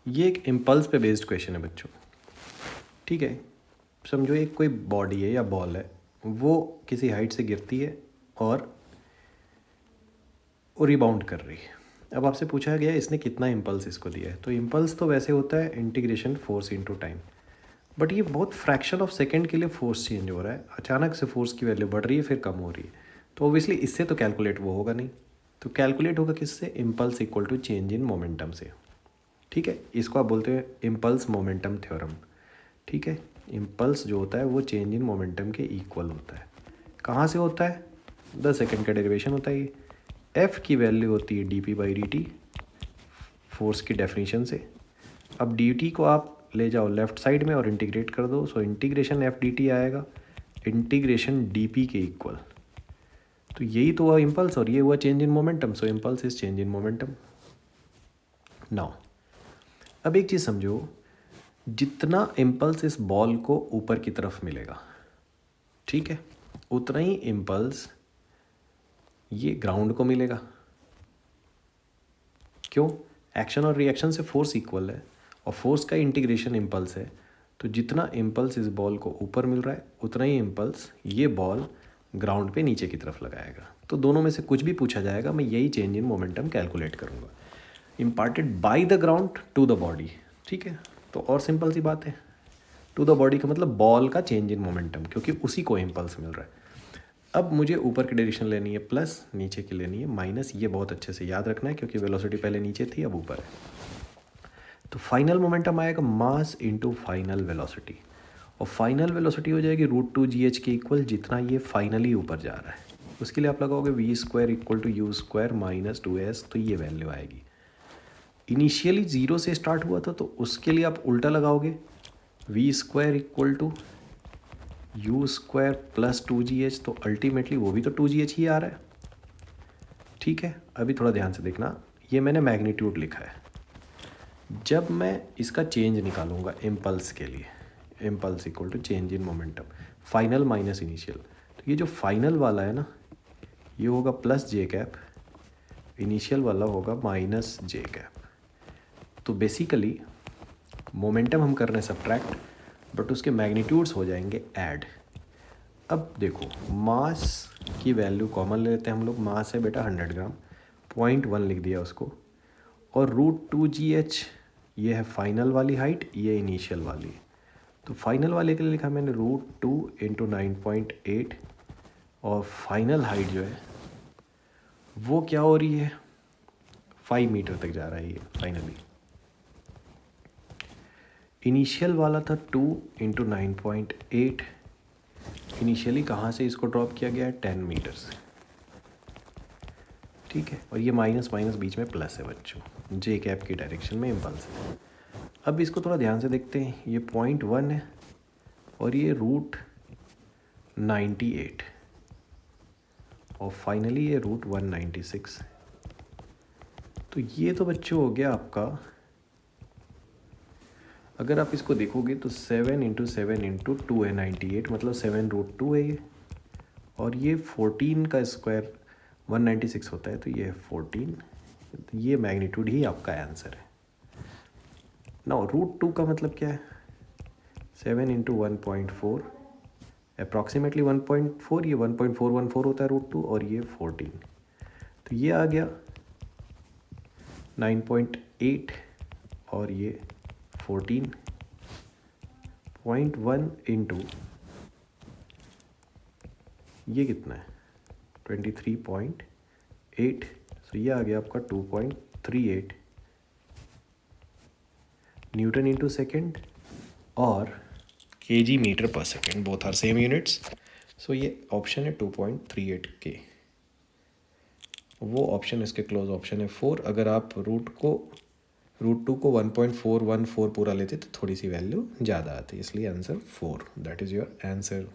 ये एक इम्पल्स पे बेस्ड क्वेश्चन है बच्चों, ठीक है। समझो एक कोई बॉडी है या बॉल है, वो किसी हाइट से गिरती है और वो रिबाउंड कर रही है। अब आपसे पूछा गया इसने कितना इम्पल्स इसको दिया है, तो इम्पल्स तो वैसे होता है integration force into time, but ये बहुत फ्रैक्शन ऑफ सेकंड के लिए फोर्स चेंज हो रहा है। अचानक से फोर्स की वैल्यू बढ़ रही है फिर कम हो रही है, तो ऑब्वियसली इससे तो कैलकुलेट वो होगा नहीं, तो कैलकुलेट होगा किससे? Impulse equal to change in momentum से, ठीक है। इसको आप बोलते हैं इम्पल्स मोमेंटम थ्योरम, ठीक है। इम्पल्स जो होता है वो चेंज इन मोमेंटम के इक्वल होता है। कहाँ से होता है? 10 सेकेंड का डेरिवेशन होता है। एफ़ की वैल्यू होती है D P by D T, force की डेफिनेशन से। अब डी टी को आप ले जाओ लेफ़्ट साइड में और इंटीग्रेट कर दो, so integration F D T आएगा इंटीग्रेशन डी पी के इक्वल। तो यही तो हुआ इम्पल्स और ये हुआ change in momentum, so impulse is change in momentum. Now अब एक चीज़ समझो, जितना इम्पल्स इस बॉल को ऊपर की तरफ मिलेगा, ठीक है, उतना ही इम्पल्स ये ग्राउंड को मिलेगा। क्यों? एक्शन और रिएक्शन से फोर्स इक्वल है और फोर्स का इंटीग्रेशन इम्पल्स है, तो जितना इम्पल्स इस बॉल को ऊपर मिल रहा है उतना ही इम्पल्स ये बॉल ग्राउंड पे नीचे की तरफ लगाएगा। तो दोनों में से कुछ भी पूछा जाएगा मैं यही चेंज इन मोमेंटम कैलकुलेट करूँगा, imparted by the ground to the body, ठीक है। तो और सिंपल सी बात है, टू द बॉडी का मतलब बॉल का चेंज इन मोमेंटम, क्योंकि उसी को इम्पल्स मिल रहा है। अब मुझे ऊपर की डायरेक्शन लेनी है प्लस, नीचे की लेनी है माइनस, ये बहुत अच्छे से याद रखना है क्योंकि वेलोसिटी पहले नीचे थी अब ऊपर है। तो फाइनल मोमेंटम आएगा मास इनटू फाइनल वेलोसिटी, और फाइनल वेलोसिटी हो जाएगी √2gh के इक्वल, जितना ये फाइनली ऊपर जा रहा है। उसके लिए आप लगाओगे v² equal to u² minus 2s, तो ये वैल्यू आएगी। इनिशियली 0 से स्टार्ट हुआ था तो उसके लिए आप उल्टा लगाओगे, v² equal to u² plus 2gh, तो अल्टीमेटली वो भी तो 2gh ही आ रहा है, ठीक है। अभी थोड़ा ध्यान से देखना, ये मैंने मैग्नीट्यूड लिखा है। जब मैं इसका चेंज निकालूंगा इम्पल्स के लिए, impulse equal to change in momentum, final minus initial, तो ये जो फाइनल वाला है ना ये होगा प्लस जे कैप, इनिशियल वाला होगा माइनस जे कैप। तो बेसिकली मोमेंटम हम कर रहे हैं सब्ट्रैक्ट, बट उसके मैग्नीट्यूड्स हो जाएंगे ऐड। अब देखो मास की वैल्यू कॉमन ले लेते हैं हम लोग, मास है बेटा 100 ग्राम, 0.1 लिख दिया उसको, और √2gh ये है फाइनल वाली हाइट, ये इनिशियल वाली है। तो फाइनल वाले के लिए लिखा मैंने √2 इंटू 9.8, और फाइनल हाइट जो है वो क्या हो रही है, 5 मीटर तक जा रहा है ये फाइनली। इनिशियल वाला था 2 इंटू 9.8, इनिशियली कहाँ से इसको ड्रॉप किया गया है 10 मीटर से, ठीक है। और ये माइनस माइनस बीच में प्लस है बच्चों, जे कैप की डायरेक्शन में इम्पल्स है। अब इसको थोड़ा ध्यान से देखते हैं, ये 0.1 है और ये √98, और फाइनली ये √196। तो ये तो बच्चों हो गया आपका, अगर आप इसको देखोगे तो 7 इंटू 7 इंटू 2 है 98, मतलब 7√2 है ये, और ये 14 का स्क्वायर 196 होता है, तो ये है 14, तो ये मैग्नीट्यूड ही आपका आंसर है। ना √2 का मतलब क्या है, 7 इंटू 1.4, अप्रॉक्सीमेटली 1.4, ये 1.414 होता है √2, और ये 14, तो ये आ गया 9.8 और ये 14.1 इंटू ये कितना है 23.8, सो ये आ गया आपका 2.38 न्यूटन इंटू सेकेंड और kg मीटर पर second, both are same units. So ये ऑप्शन है 2.38 के, वो ऑप्शन इसके क्लोज ऑप्शन है 4। अगर आप √2 को 1.414 पूरा लेते तो थोड़ी सी वैल्यू ज़्यादा आती, इसलिए answer 4, that is your answer.